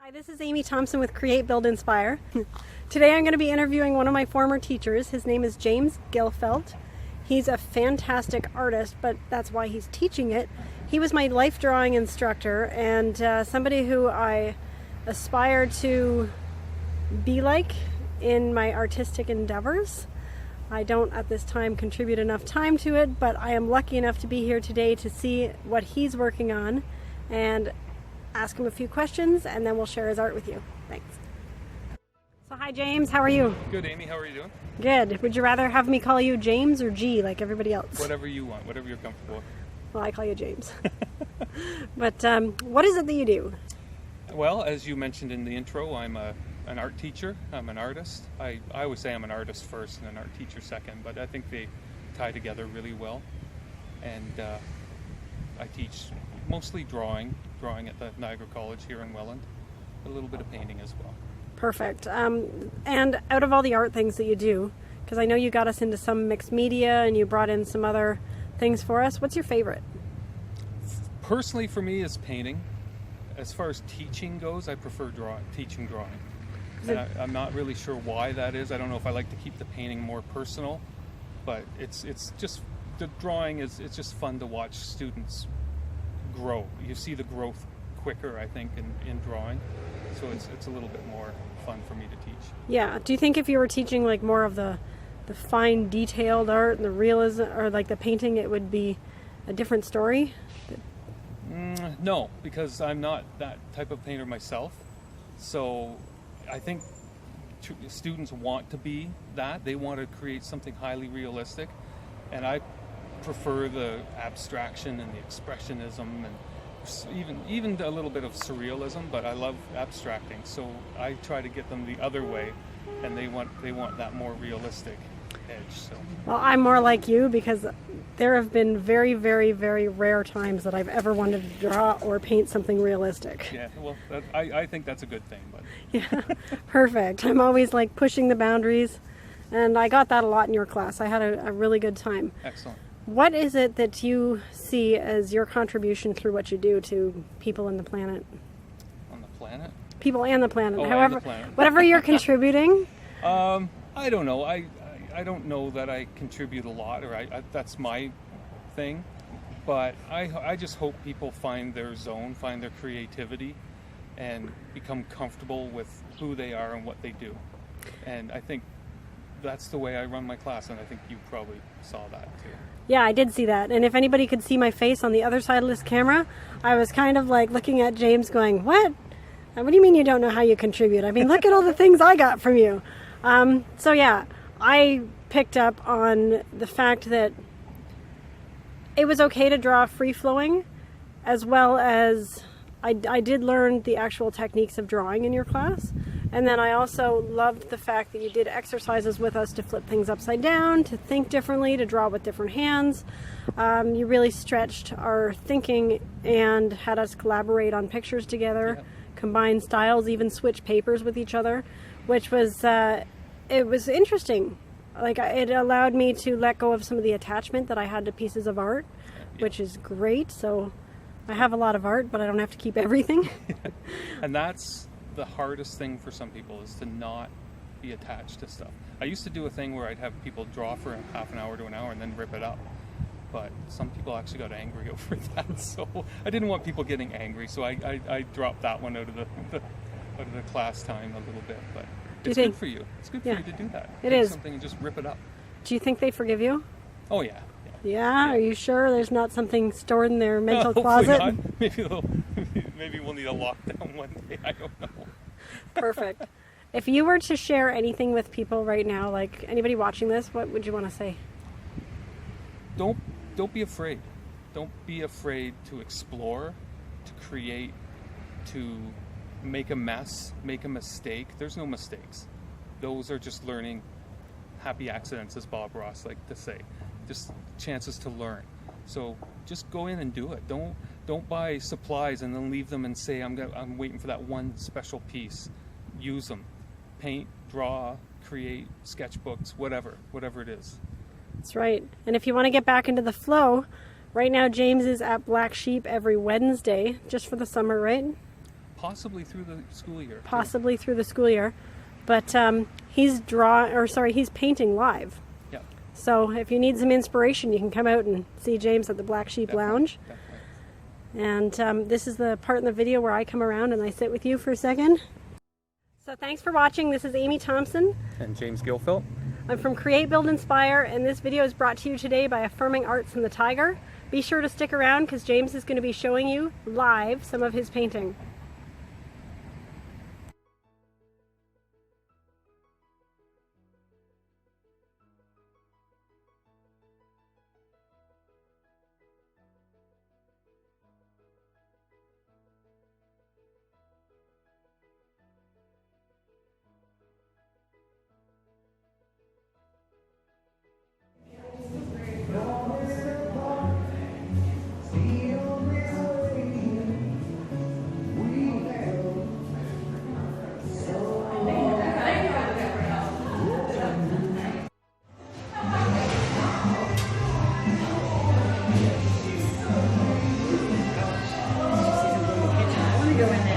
Hi, this is Amy Thomson with Create, Build, Inspire. Today I'm going to be interviewing one of my former teachers. His name is James Gielfeldt. He's a fantastic artist, but that's why he's teaching it. He was my life drawing instructor and somebody who I aspire to be like in my artistic endeavors. I don't at this time contribute enough time to it, but I am lucky enough to be here today to see what he's working on and ask him a few questions, and then we'll share his art with you. Thanks. So hi James, how are you? Good, Amy, how are you doing? Good. Would you rather have me call you James or G like everybody else? Whatever you want, whatever you're comfortable with. Well, I call you James. But what is it that you do? Well, as you mentioned in the intro, I'm an art teacher. I'm an artist. I always say I'm an artist first and an art teacher second, but I think they tie together really well. And I teach mostly drawing at the Niagara College here in Welland, a little bit of painting as well. Perfect. And out of all the art things that you do, because I know you got us into some mixed media and you brought in some other things for us, what's your favorite? Personally, for me, is painting. As far as teaching goes, I prefer teaching drawing. And I'm not really sure why that is. I don't know if I like to keep the painting more personal, but it's just, the drawing it's just fun to watch students grow. You see the growth quicker, I think, in drawing. So it's a little bit more fun for me to teach. Yeah. Do you think if you were teaching like more of the fine detailed art and the realism, or like the painting, it would be a different story? No, because I'm not that type of painter myself. So I think students want to be that. They want to create something highly realistic. And I prefer the abstraction and the expressionism and even a little bit of surrealism, but I love abstracting. So I try to get them the other way, and they want that more realistic edge. So. Well, I'm more like you because there have been very, very, very rare times that I've ever wanted to draw or paint something realistic. Yeah, well, I think that's a good thing. But yeah, perfect. I'm always like pushing the boundaries, and I got that a lot in your class. I had a really good time. Excellent. What is it that you see as your contribution through what you do to people and the planet? On the planet? People and the planet. Oh, however, and the planet. Whatever you're contributing. I don't know. I don't know that I contribute a lot, or that's my thing. But I just hope people find their zone, find their creativity, and become comfortable with who they are and what they do. And I think that's the way I run my class, and I think you probably saw that too. Yeah, I did see that. And if anybody could see my face on the other side of this camera, I was kind of like looking at James going, what? What do you mean you don't know how you contribute? I mean, look at all the things I got from you. So yeah, I picked up on the fact that it was okay to draw free-flowing, as well as I did learn the actual techniques of drawing in your class. And then I also loved the fact that you did exercises with us to flip things upside down, to think differently, to draw with different hands. You really stretched our thinking and had us collaborate on pictures together, combine styles, even switch papers with each other, which was, it was interesting. Like, it allowed me to let go of some of the attachment that I had to pieces of art, which is great. So I have a lot of art, but I don't have to keep everything. And that's the hardest thing for some people, is to not be attached to stuff. I used to do a thing where I'd have people draw for half an hour to an hour and then rip it up. But some people actually got angry over that, so I didn't want people getting angry, so I dropped that one out of the class time a little bit. But it's good for you. It's good for you to do that. It is. Something and just rip it up. Do you think they forgive you? Oh yeah. Yeah? Are you sure there's not something stored in their mental Hopefully closet? Not. Maybe we'll need a lockdown one day. I don't know. Perfect. If you were to share anything with people right now, like anybody watching this, what would you want to say? Don't be afraid. Don't be afraid to explore, to create, to make a mess, make a mistake. There's no mistakes. Those are just learning, happy accidents, as Bob Ross liked to say. Just chances to learn. So just go in and do it. Don't buy supplies and then leave them and say, I'm waiting for that one special piece. Use them. Paint, draw, create, sketchbooks, whatever it is. That's right. And if you want to get back into the flow, right now James is at Black Sheep every Wednesday, just for the summer, right? possibly through the school year. Possibly through the school year. But he's painting live. Yeah. So if you need some inspiration, you can come out and see James at the Black Sheep Lounge. Definitely. And this is the part in the video where I come around and I sit with you for a second. So thanks for watching. This is Amy Thomson. And James Gielfeldt. I'm from Create, Build, Inspire, and this video is brought to you today by Affirming Arts and the Tiger. Be sure to stick around because James is going to be showing you live some of his painting. Go in there.